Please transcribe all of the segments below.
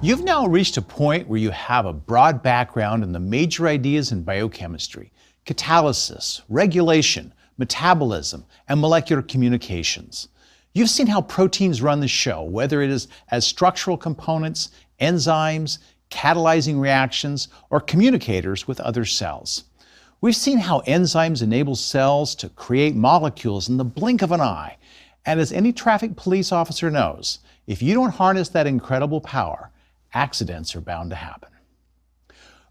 You've now reached a point where you have a broad background in the major ideas in biochemistry: catalysis, regulation, metabolism, and molecular communications. You've seen how proteins run the show, whether it is as structural components, enzymes, catalyzing reactions, or communicators with other cells. We've seen how enzymes enable cells to create molecules in the blink of an eye. And as any traffic police officer knows, if you don't harness that incredible power, accidents are bound to happen.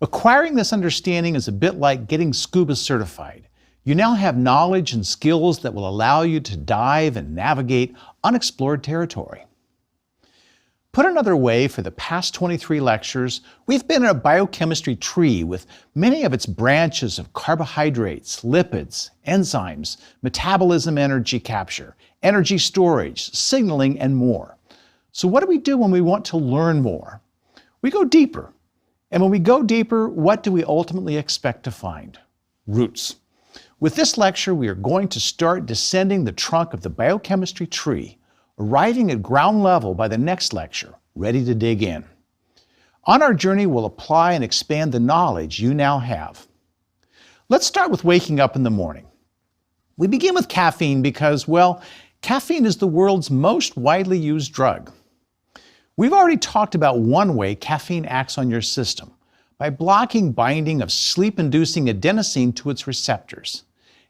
Acquiring this understanding is a bit like getting scuba certified. You now have knowledge and skills that will allow you to dive and navigate unexplored territory. Put another way, for the past 23 lectures, we've been in a biochemistry tree with many of its branches of carbohydrates, lipids, enzymes, metabolism, energy capture, energy storage, signaling, and more. So what do we do when we want to learn more? We go deeper. And when we go deeper, what do we ultimately expect to find? Roots. With this lecture, we are going to start descending the trunk of the biochemistry tree, arriving at ground level by the next lecture, ready to dig in. On our journey, we'll apply and expand the knowledge you now have. Let's start with waking up in the morning. We begin with caffeine because, well, caffeine is the world's most widely used drug. We've already talked about one way caffeine acts on your system, by blocking binding of sleep-inducing adenosine to its receptors.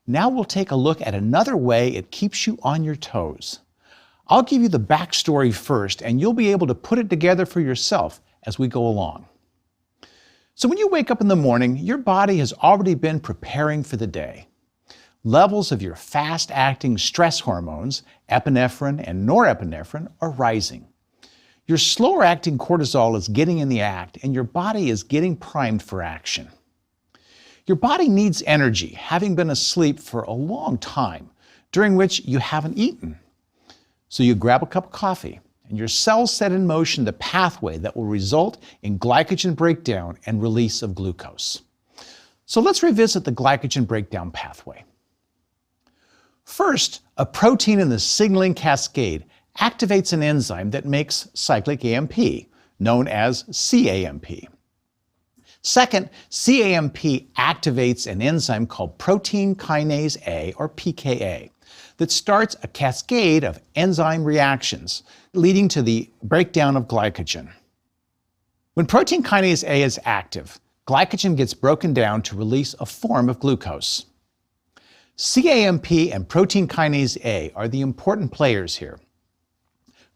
Now we'll take a look at another way it keeps you on your toes. I'll give you the backstory first, and you'll be able to put it together for yourself as we go along. So when you wake up in the morning, your body has already been preparing for the day. Levels of your fast-acting stress hormones, epinephrine and norepinephrine, are rising. Your slower-acting cortisol is getting in the act, and your body is getting primed for action. Your body needs energy, having been asleep for a long time, during which you haven't eaten. So you grab a cup of coffee, and your cells set in motion the pathway that will result in glycogen breakdown and release of glucose. So let's revisit the glycogen breakdown pathway. First, a protein in the signaling cascade activates an enzyme that makes cyclic AMP, known as cAMP. Second, cAMP activates an enzyme called protein kinase A, or pKa, that starts a cascade of enzyme reactions, leading to the breakdown of glycogen. When protein kinase A is active, glycogen gets broken down to release a form of glucose. cAMP and protein kinase A are the important players here.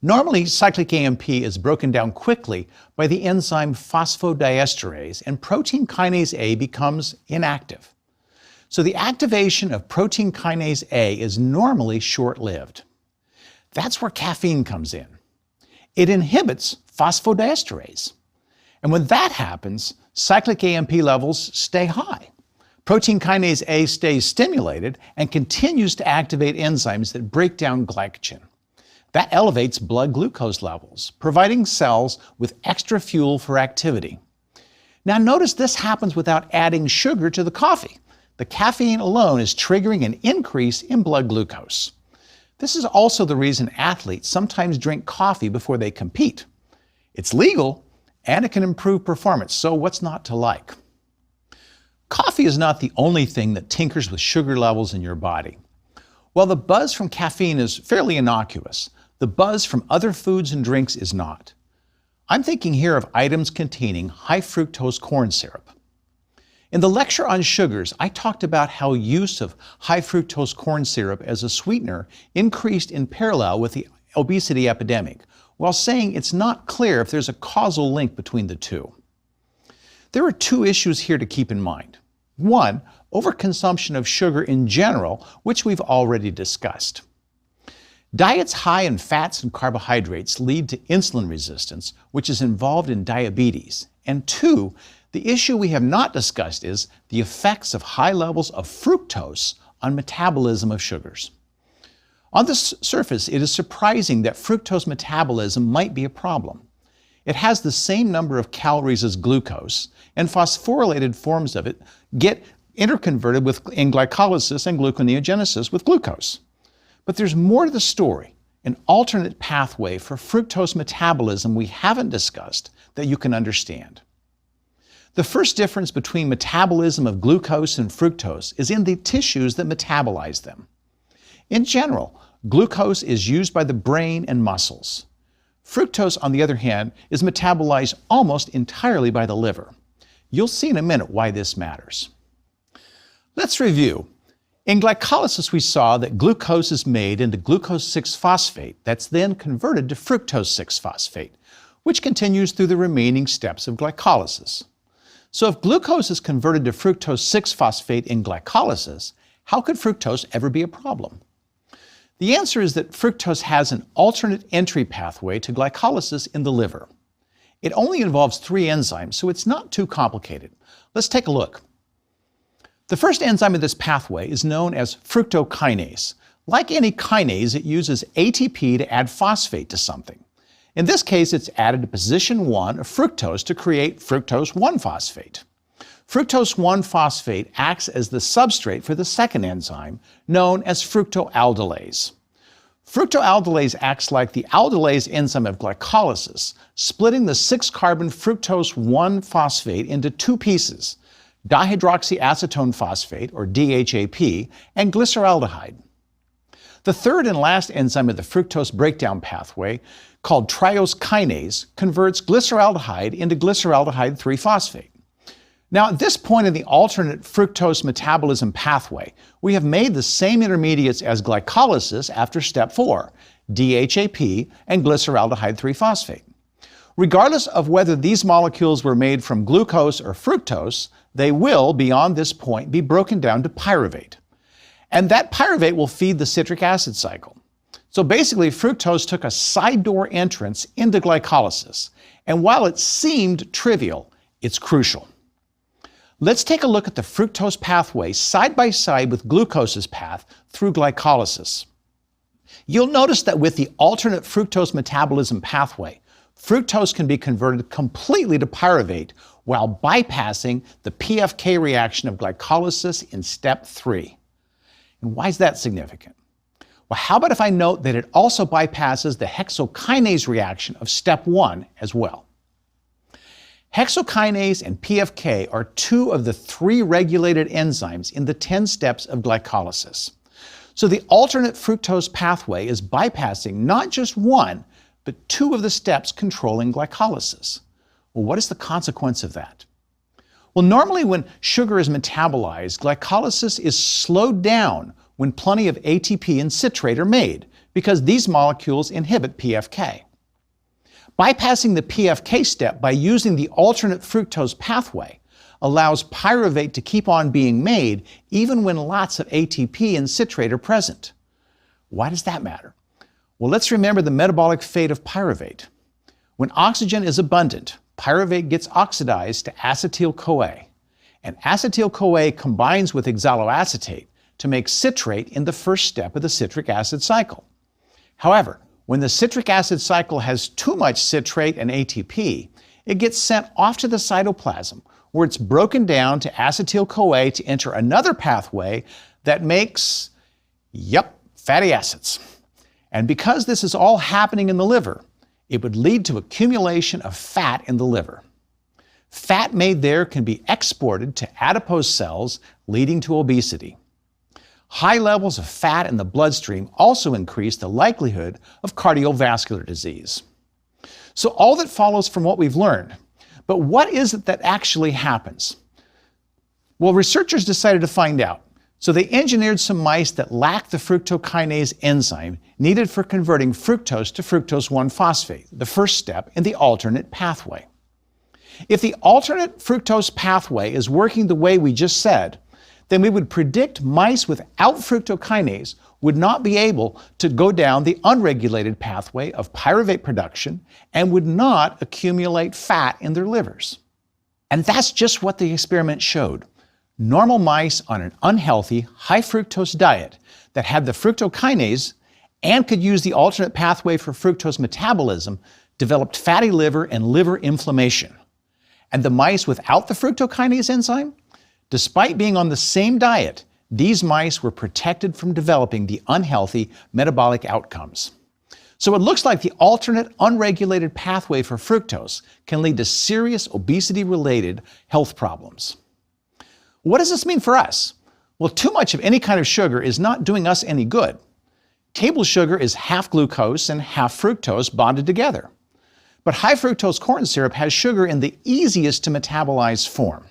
Normally, cyclic AMP is broken down quickly by the enzyme phosphodiesterase, and protein kinase A becomes inactive. So the activation of protein kinase A is normally short-lived. That's where caffeine comes in. It inhibits phosphodiesterase. And when that happens, cyclic AMP levels stay high. Protein kinase A stays stimulated and continues to activate enzymes that break down glycogen. That elevates blood glucose levels, providing cells with extra fuel for activity. Now notice this happens without adding sugar to the coffee. The caffeine alone is triggering an increase in blood glucose. This is also the reason athletes sometimes drink coffee before they compete. It's legal, and it can improve performance, so what's not to like? Coffee is not the only thing that tinkers with sugar levels in your body. While the buzz from caffeine is fairly innocuous, the buzz from other foods and drinks is not. I'm thinking here of items containing high fructose corn syrup. In the lecture on sugars, I talked about how use of high fructose corn syrup as a sweetener increased in parallel with the obesity epidemic, while saying it's not clear if there's a causal link between the two. There are two issues here to keep in mind. One, overconsumption of sugar in general, which we've already discussed. Diets high in fats and carbohydrates lead to insulin resistance, which is involved in diabetes. And two, the issue we have not discussed is the effects of high levels of fructose on metabolism of sugars. On the surface, it is surprising that fructose metabolism might be a problem. It has the same number of calories as glucose, and phosphorylated forms of it get interconverted in glycolysis and gluconeogenesis with glucose. But there's more to the story, an alternate pathway for fructose metabolism we haven't discussed that you can understand. The first difference between metabolism of glucose and fructose is in the tissues that metabolize them. In general, glucose is used by the brain and muscles. Fructose, on the other hand, is metabolized almost entirely by the liver. You'll see in a minute why this matters. Let's review. In glycolysis, we saw that glucose is made into glucose 6-phosphate that's then converted to fructose 6-phosphate, which continues through the remaining steps of glycolysis. So if glucose is converted to fructose 6-phosphate in glycolysis, how could fructose ever be a problem? The answer is that fructose has an alternate entry pathway to glycolysis in the liver. It only involves 3 enzymes, so it's not too complicated. Let's take a look. The first enzyme in this pathway is known as fructokinase. Like any kinase, it uses ATP to add phosphate to something. In this case, it's added to position 1 of fructose to create fructose 1-phosphate. Fructose 1-phosphate acts as the substrate for the second enzyme, known as fructoaldolase. Fructoaldolase acts like the aldolase enzyme of glycolysis, splitting the 6-carbon fructose 1-phosphate into 2 pieces, dihydroxyacetone phosphate, or DHAP, and glyceraldehyde. The third and last enzyme of the fructose breakdown pathway, called triose kinase, converts glyceraldehyde into glyceraldehyde 3-phosphate. Now, at this point in the alternate fructose metabolism pathway, we have made the same intermediates as glycolysis after step 4, DHAP and glyceraldehyde 3-phosphate. Regardless of whether these molecules were made from glucose or fructose, they will, beyond this point, be broken down to pyruvate. And that pyruvate will feed the citric acid cycle. So basically, fructose took a side door entrance into glycolysis. And while it seemed trivial, it's crucial. Let's take a look at the fructose pathway side by side with glucose's path through glycolysis. You'll notice that with the alternate fructose metabolism pathway, fructose can be converted completely to pyruvate while bypassing the PFK reaction of glycolysis in step 3. And why is that significant? Well, how about if I note that it also bypasses the hexokinase reaction of step 1 as well? Hexokinase and PFK are 2 of the 3 regulated enzymes in the 10 steps of glycolysis. So the alternate fructose pathway is bypassing not just 1, but 2 of the steps controlling glycolysis. Well, what is the consequence of that? Well, normally when sugar is metabolized, glycolysis is slowed down when plenty of ATP and citrate are made, because these molecules inhibit PFK. Bypassing the PFK step by using the alternate fructose pathway allows pyruvate to keep on being made even when lots of ATP and citrate are present. Why does that matter? Well, let's remember the metabolic fate of pyruvate. When oxygen is abundant, pyruvate gets oxidized to acetyl-CoA, and acetyl-CoA combines with oxaloacetate to make citrate in the first step of the citric acid cycle. However, when the citric acid cycle has too much citrate and ATP, it gets sent off to the cytoplasm, where it's broken down to acetyl-CoA to enter another pathway that makes, fatty acids. And because this is all happening in the liver, it would lead to accumulation of fat in the liver. Fat made there can be exported to adipose cells, leading to obesity. High levels of fat in the bloodstream also increase the likelihood of cardiovascular disease. So all that follows from what we've learned, but what is it that actually happens? Well, researchers decided to find out. So they engineered some mice that lacked the fructokinase enzyme needed for converting fructose to fructose 1-phosphate, the first step in the alternate pathway. If the alternate fructose pathway is working the way we just said, then we would predict mice without fructokinase would not be able to go down the unregulated pathway of pyruvate production and would not accumulate fat in their livers. And that's just what the experiment showed. Normal mice on an unhealthy, high fructose diet that had the fructokinase and could use the alternate pathway for fructose metabolism developed fatty liver and liver inflammation. And the mice without the fructokinase enzyme, despite being on the same diet, these mice were protected from developing the unhealthy metabolic outcomes. So it looks like the alternate unregulated pathway for fructose can lead to serious obesity-related health problems. What does this mean for us? Well, too much of any kind of sugar is not doing us any good. Table sugar is half glucose and half fructose bonded together. But high fructose corn syrup has sugar in the easiest to metabolize form.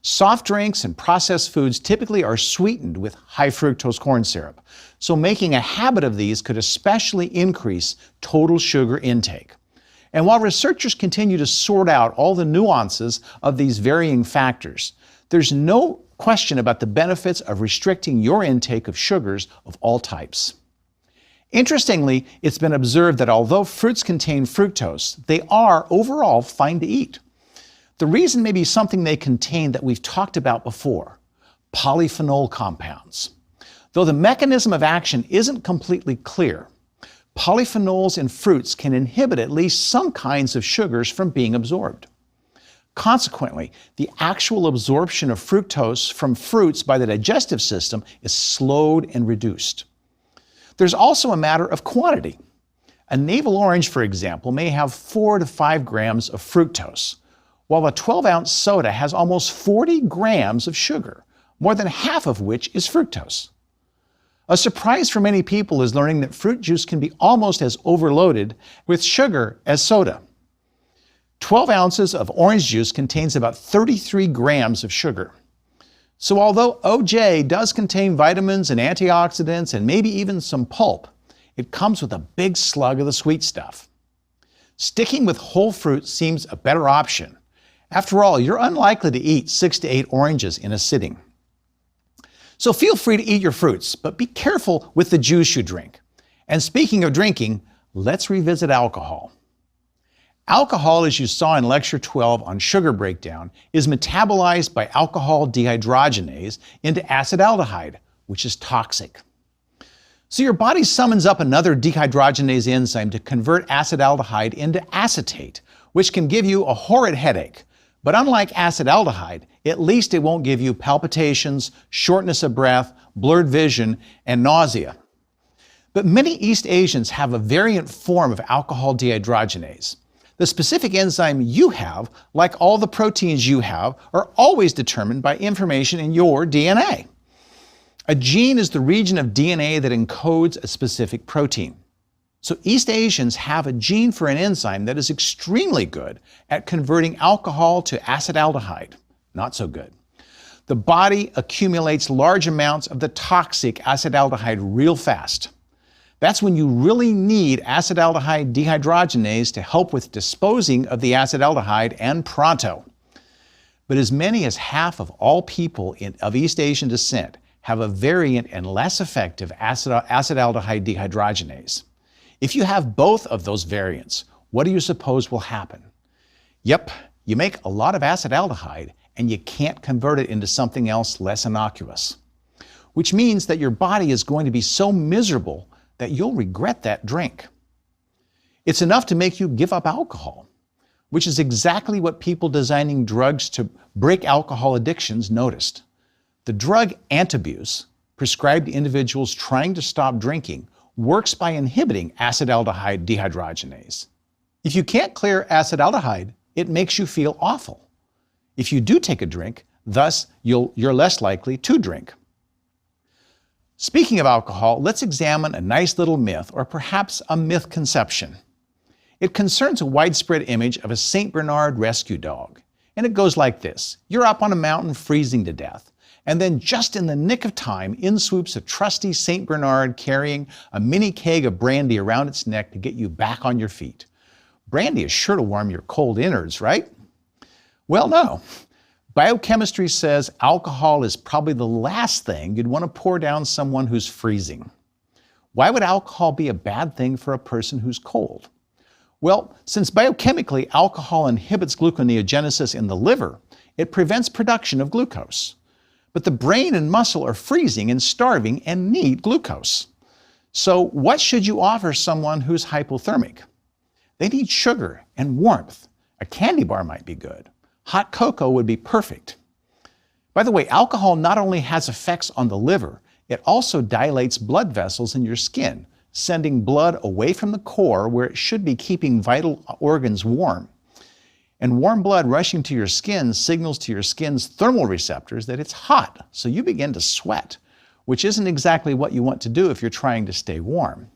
Soft drinks and processed foods typically are sweetened with high fructose corn syrup, so making a habit of these could especially increase total sugar intake. And while researchers continue to sort out all the nuances of these varying factors, there's no question about the benefits of restricting your intake of sugars of all types. Interestingly, it's been observed that although fruits contain fructose, they are overall fine to eat. The reason may be something they contain that we've talked about before: polyphenol compounds. Though the mechanism of action isn't completely clear, polyphenols in fruits can inhibit at least some kinds of sugars from being absorbed. Consequently, the actual absorption of fructose from fruits by the digestive system is slowed and reduced. There's also a matter of quantity. A navel orange, for example, may have 4 to 5 grams of fructose, while a 12-ounce soda has almost 40 grams of sugar, more than half of which is fructose. A surprise for many people is learning that fruit juice can be almost as overloaded with sugar as soda. 12 ounces of orange juice contains about 33 grams of sugar. So although OJ does contain vitamins and antioxidants and maybe even some pulp, it comes with a big slug of the sweet stuff. Sticking with whole fruit seems a better option. After all, you're unlikely to eat 6 to 8 oranges in a sitting. So feel free to eat your fruits, but be careful with the juice you drink. And speaking of drinking, let's revisit alcohol. Alcohol, as you saw in Lecture 12 on sugar breakdown, is metabolized by alcohol dehydrogenase into acetaldehyde, which is toxic. So your body summons up another dehydrogenase enzyme to convert acetaldehyde into acetate, which can give you a horrid headache. But unlike acetaldehyde, at least it won't give you palpitations, shortness of breath, blurred vision, and nausea. But many East Asians have a variant form of alcohol dehydrogenase. The specific enzyme you have, like all the proteins you have, are always determined by information in your DNA. A gene is the region of DNA that encodes a specific protein. So East Asians have a gene for an enzyme that is extremely good at converting alcohol to acetaldehyde. Not so good. The body accumulates large amounts of the toxic acetaldehyde real fast. That's when you really need acetaldehyde dehydrogenase to help with disposing of the acetaldehyde, and pronto. But as many as half of all people of East Asian descent have a variant and less effective acetaldehyde dehydrogenase. If you have both of those variants, what do you suppose will happen? Yep, you make a lot of acetaldehyde and you can't convert it into something else less innocuous. Which means that your body is going to be so miserable that you'll regret that drink. It's enough to make you give up alcohol, which is exactly what people designing drugs to break alcohol addictions noticed. The drug Antabuse, prescribed to individuals trying to stop drinking, works by inhibiting acetaldehyde dehydrogenase. If you can't clear acetaldehyde, it makes you feel awful. If you do take a drink, thus you're less likely to drink. Speaking of alcohol, let's examine a nice little myth, or perhaps a myth conception. It concerns a widespread image of a St. Bernard rescue dog. And it goes like this. You're up on a mountain freezing to death. And then just in the nick of time, in swoops a trusty St. Bernard carrying a mini keg of brandy around its neck to get you back on your feet. Brandy is sure to warm your cold innards, right? Well, no. Biochemistry says alcohol is probably the last thing you'd want to pour down someone who's freezing. Why would alcohol be a bad thing for a person who's cold? Well, since biochemically alcohol inhibits gluconeogenesis in the liver, it prevents production of glucose. But the brain and muscle are freezing and starving and need glucose. So what should you offer someone who's hypothermic? They need sugar and warmth. A candy bar might be good. Hot cocoa would be perfect. By the way, alcohol not only has effects on the liver, it also dilates blood vessels in your skin, sending blood away from the core where it should be keeping vital organs warm. And warm blood rushing to your skin signals to your skin's thermal receptors that it's hot, so you begin to sweat, which isn't exactly what you want to do if you're trying to stay warm.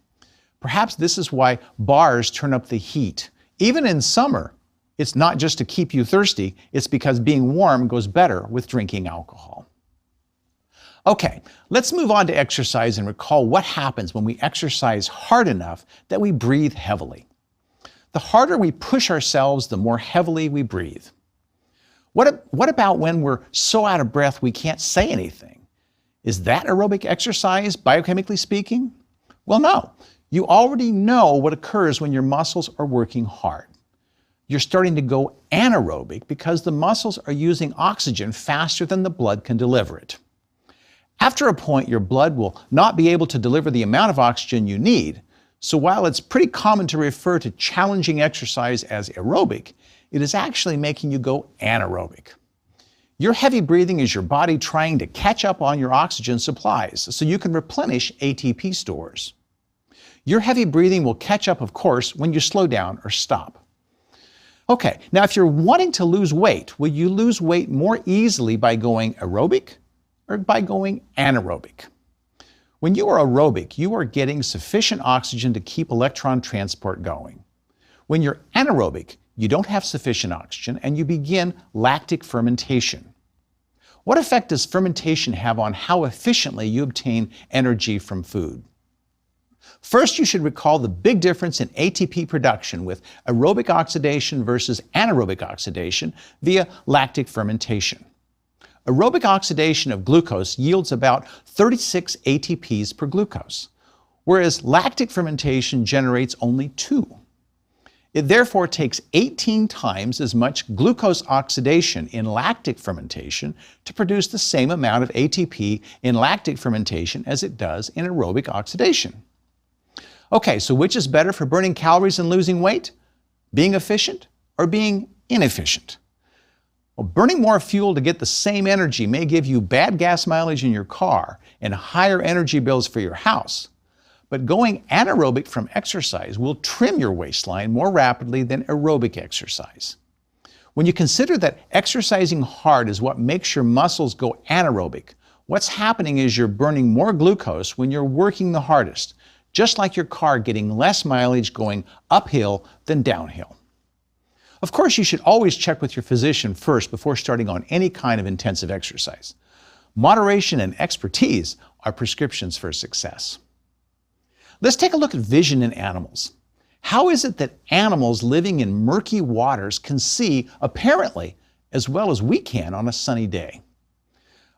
Perhaps this is why bars turn up the heat. Even in summer, it's not just to keep you thirsty, it's because being warm goes better with drinking alcohol. Okay, let's move on to exercise and recall what happens when we exercise hard enough that we breathe heavily. The harder we push ourselves, the more heavily we breathe. What about when we're so out of breath we can't say anything? Is that aerobic exercise, biochemically speaking? Well, no. You already know what occurs when your muscles are working hard. You're starting to go anaerobic because the muscles are using oxygen faster than the blood can deliver it. After a point, your blood will not be able to deliver the amount of oxygen you need. So while it's pretty common to refer to challenging exercise as aerobic, it is actually making you go anaerobic. Your heavy breathing is your body trying to catch up on your oxygen supplies so you can replenish ATP stores. Your heavy breathing will catch up, of course, when you slow down or stop. Okay, now if you're wanting to lose weight, will you lose weight more easily by going aerobic or by going anaerobic? When you are aerobic, you are getting sufficient oxygen to keep electron transport going. When you're anaerobic, you don't have sufficient oxygen and you begin lactic fermentation. What effect does fermentation have on how efficiently you obtain energy from food? First, you should recall the big difference in ATP production with aerobic oxidation versus anaerobic oxidation via lactic fermentation. Aerobic oxidation of glucose yields about 36 ATPs per glucose, whereas lactic fermentation generates only 2. It therefore takes 18 times as much glucose oxidation in lactic fermentation to produce the same amount of ATP in lactic fermentation as it does in aerobic oxidation. Okay, so which is better for burning calories and losing weight? Being efficient or being inefficient? Well, burning more fuel to get the same energy may give you bad gas mileage in your car and higher energy bills for your house. But going anaerobic from exercise will trim your waistline more rapidly than aerobic exercise. When you consider that exercising hard is what makes your muscles go anaerobic, what's happening is you're burning more glucose when you're working the hardest, just like your car getting less mileage going uphill than downhill. Of course, you should always check with your physician first before starting on any kind of intensive exercise. Moderation and expertise are prescriptions for success. Let's take a look at vision in animals. How is it that animals living in murky waters can see, apparently, as well as we can on a sunny day?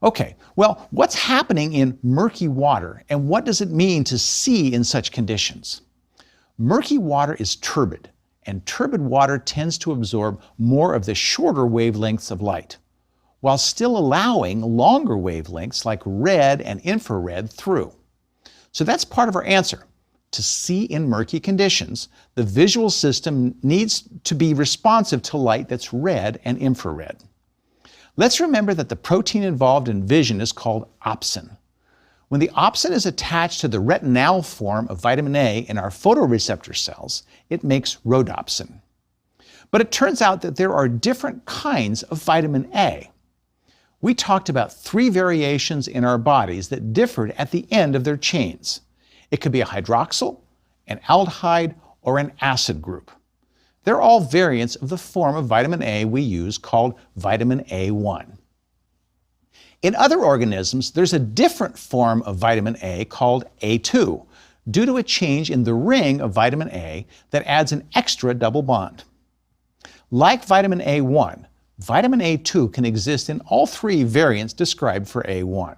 Okay, well, what's happening in murky water and what does it mean to see in such conditions? Murky water is turbid, and turbid water tends to absorb more of the shorter wavelengths of light, while still allowing longer wavelengths like red and infrared through. So that's part of our answer. To see in murky conditions, the visual system needs to be responsive to light that's red and infrared. Let's remember that the protein involved in vision is called opsin. When the opsin is attached to the retinal form of vitamin A in our photoreceptor cells, it makes rhodopsin. But it turns out that there are different kinds of vitamin A. We talked about 3 variations in our bodies that differed at the end of their chains. It could be a hydroxyl, an aldehyde, or an acid group. They're all variants of the form of vitamin A we use called vitamin A1. In other organisms, there's a different form of vitamin A called A2 due to a change in the ring of vitamin A that adds an extra double bond. Like vitamin A1, vitamin A2 can exist in all 3 variants described for A1.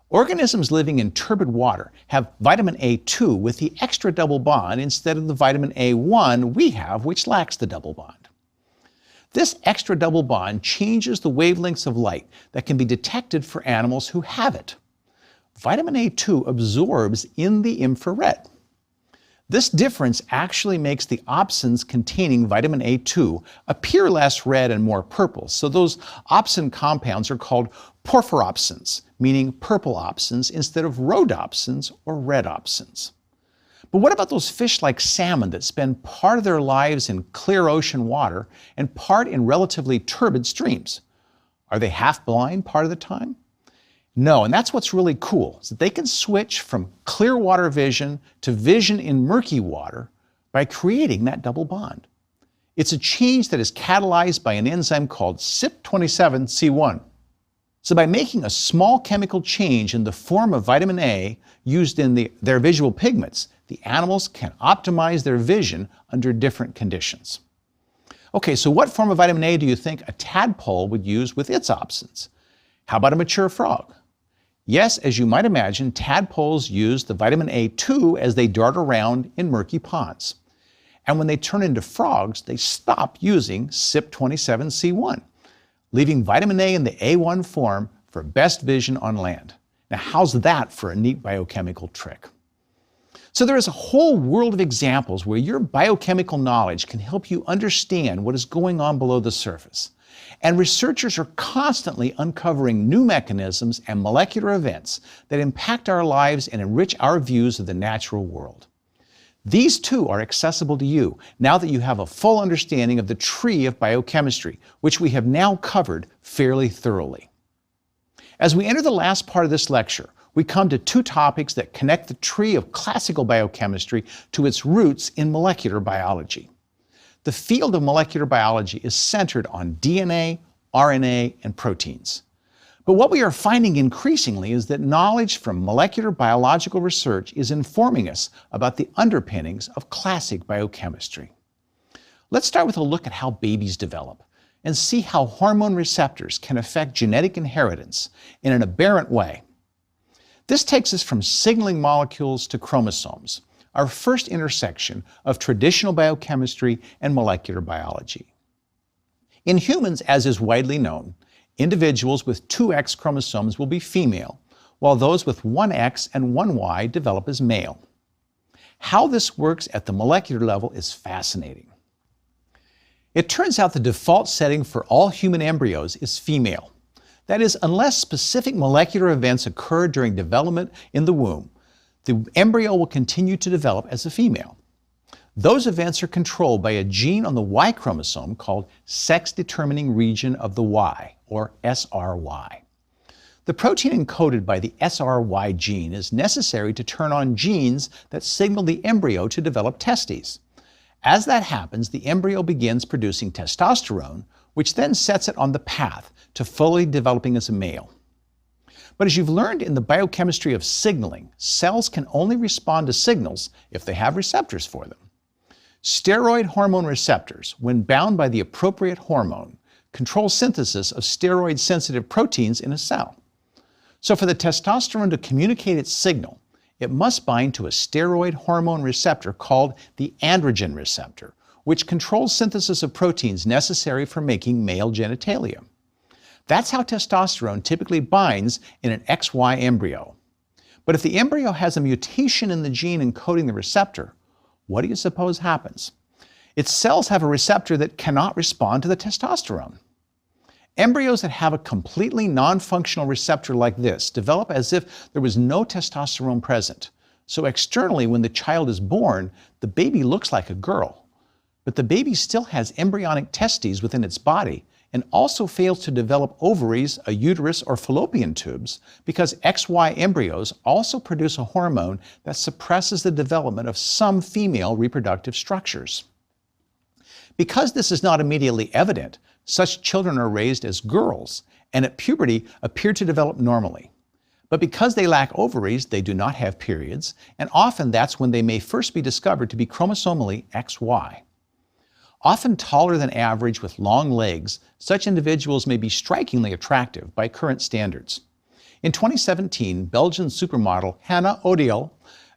Organisms living in turbid water have vitamin A2 with the extra double bond instead of the vitamin A1 we have, which lacks the double bond. This extra double bond changes the wavelengths of light that can be detected for animals who have it. Vitamin A2 absorbs in the infrared. This difference actually makes the opsins containing vitamin A2 appear less red and more purple, so those opsin compounds are called porphyropsins, meaning purple opsins instead of rhodopsins or red opsins. But what about those fish like salmon that spend part of their lives in clear ocean water and part in relatively turbid streams? Are they half blind part of the time? No, and that's what's really cool, is that they can switch from clear water vision to vision in murky water by creating that double bond. It's a change that is catalyzed by an enzyme called CYP27C1. So by making a small chemical change in the form of vitamin A used in their visual pigments, the animals can optimize their vision under different conditions. Okay, so what form of vitamin A do you think a tadpole would use with its opsins? How about a mature frog? Yes, as you might imagine, tadpoles use the vitamin A2 as they dart around in murky ponds. And when they turn into frogs, they stop using CYP27C1, leaving vitamin A in the A1 form for best vision on land. Now, how's that for a neat biochemical trick? So there is a whole world of examples where your biochemical knowledge can help you understand what is going on below the surface. And researchers are constantly uncovering new mechanisms and molecular events that impact our lives and enrich our views of the natural world. These too are accessible to you now that you have a full understanding of the tree of biochemistry, which we have now covered fairly thoroughly. As we enter the last part of this lecture, we come to two topics that connect the tree of classical biochemistry to its roots in molecular biology. The field of molecular biology is centered on DNA, RNA, and proteins. But what we are finding increasingly is that knowledge from molecular biological research is informing us about the underpinnings of classic biochemistry. Let's start with a look at how babies develop and see how hormone receptors can affect genetic inheritance in an aberrant way. This takes us from signaling molecules to chromosomes, our first intersection of traditional biochemistry and molecular biology. In humans, as is widely known, individuals with two X chromosomes will be female, while those with one X and one Y develop as male. How this works at the molecular level is fascinating. It turns out the default setting for all human embryos is female. That is, unless specific molecular events occur during development in the womb, the embryo will continue to develop as a female. Those events are controlled by a gene on the Y chromosome called sex-determining region of the Y, or SRY. The protein encoded by the SRY gene is necessary to turn on genes that signal the embryo to develop testes. As that happens, the embryo begins producing testosterone, which then sets it on the path to fully developing as a male. But as you've learned in the biochemistry of signaling, cells can only respond to signals if they have receptors for them. Steroid hormone receptors, when bound by the appropriate hormone, control synthesis of steroid-sensitive proteins in a cell. So for the testosterone to communicate its signal, it must bind to a steroid hormone receptor called the androgen receptor, which controls synthesis of proteins necessary for making male genitalia. That's how testosterone typically binds in an XY embryo. But if the embryo has a mutation in the gene encoding the receptor, what do you suppose happens? Its cells have a receptor that cannot respond to the testosterone. Embryos that have a completely non-functional receptor like this develop as if there was no testosterone present. So externally, when the child is born, the baby looks like a girl. But the baby still has embryonic testes within its body and also fails to develop ovaries, a uterus, or fallopian tubes because XY embryos also produce a hormone that suppresses the development of some female reproductive structures. Because this is not immediately evident, such children are raised as girls and at puberty appear to develop normally. But because they lack ovaries, they do not have periods, and often that's when they may first be discovered to be chromosomally XY. Often taller than average with long legs, such individuals may be strikingly attractive by current standards. In 2017, Belgian supermodel Hannah Odiel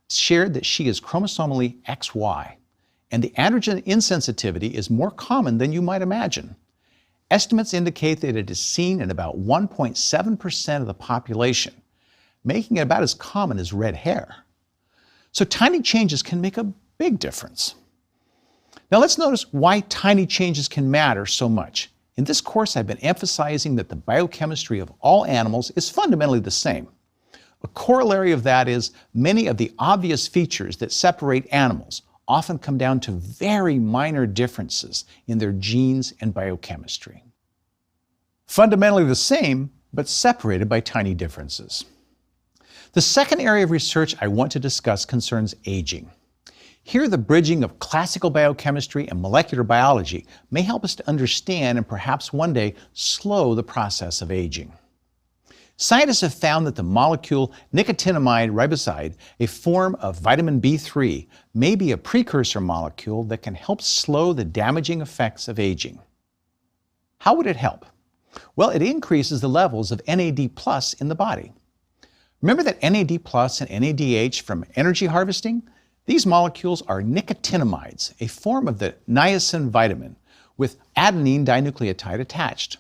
shared that she is chromosomally XY, and the androgen insensitivity is more common than you might imagine. Estimates indicate that it is seen in about 1.7% of the population, making it about as common as red hair. So tiny changes can make a big difference. Now let's notice why tiny changes can matter so much. In this course, I've been emphasizing that the biochemistry of all animals is fundamentally the same. A corollary of that is many of the obvious features that separate animals often come down to very minor differences in their genes and biochemistry. Fundamentally the same, but separated by tiny differences. The second area of research I want to discuss concerns aging. Here, the bridging of classical biochemistry and molecular biology may help us to understand and perhaps one day slow the process of aging. Scientists have found that the molecule nicotinamide riboside, a form of vitamin B3, may be a precursor molecule that can help slow the damaging effects of aging. How would it help? Well, it increases the levels of NAD+ in the body. Remember that NAD+ and NADH from energy harvesting? These molecules are nicotinamides, a form of the niacin vitamin with adenine dinucleotide attached.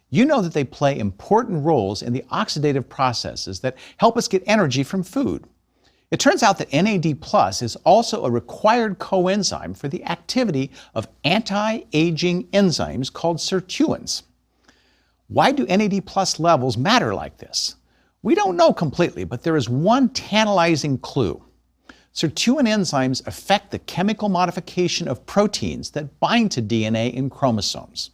You know that they play important roles in the oxidative processes that help us get energy from food. It turns out that NAD+ is also a required coenzyme for the activity of anti-aging enzymes called sirtuins. Why do NAD+ levels matter like this? We don't know completely, but there is one tantalizing clue. Sirtuin enzymes affect the chemical modification of proteins that bind to DNA in chromosomes.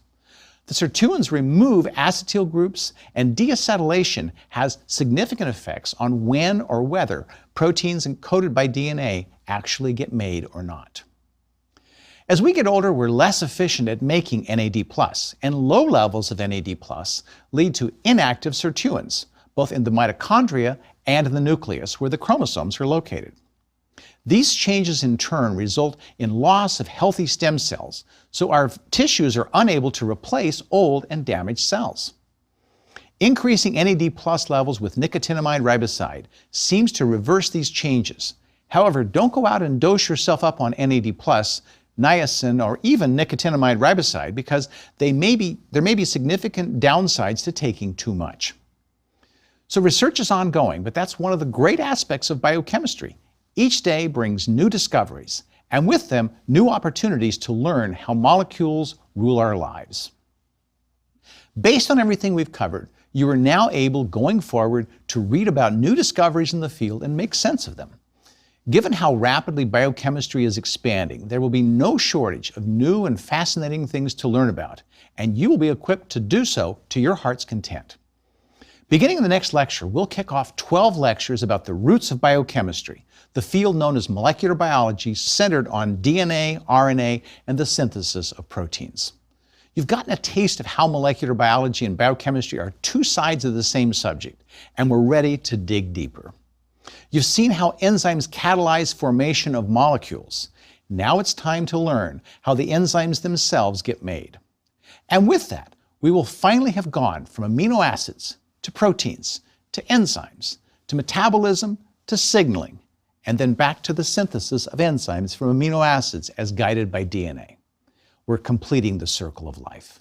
The sirtuins remove acetyl groups, and deacetylation has significant effects on when or whether proteins encoded by DNA actually get made or not. As we get older, we're less efficient at making NAD+, and low levels of NAD+ lead to inactive sirtuins, both in the mitochondria and in the nucleus where the chromosomes are located. These changes in turn result in loss of healthy stem cells, so our tissues are unable to replace old and damaged cells. Increasing NAD+ levels with nicotinamide riboside seems to reverse these changes. However, don't go out and dose yourself up on NAD+, niacin, or even nicotinamide riboside because there may be significant downsides to taking too much. So research is ongoing, but that's one of the great aspects of biochemistry. Each day brings new discoveries, and with them, new opportunities to learn how molecules rule our lives. Based on everything we've covered, you are now able, going forward, to read about new discoveries in the field and make sense of them. Given how rapidly biochemistry is expanding, there will be no shortage of new and fascinating things to learn about, and you will be equipped to do so to your heart's content. Beginning in the next lecture, we'll kick off 12 lectures about the roots of biochemistry, the field known as molecular biology centered on DNA, RNA, and the synthesis of proteins. You've gotten a taste of how molecular biology and biochemistry are two sides of the same subject, and we're ready to dig deeper. You've seen how enzymes catalyze formation of molecules. Now it's time to learn how the enzymes themselves get made. And with that, we will finally have gone from amino acids to proteins, to enzymes, to metabolism, to signaling, and then back to the synthesis of enzymes from amino acids as guided by DNA. We're completing the circle of life.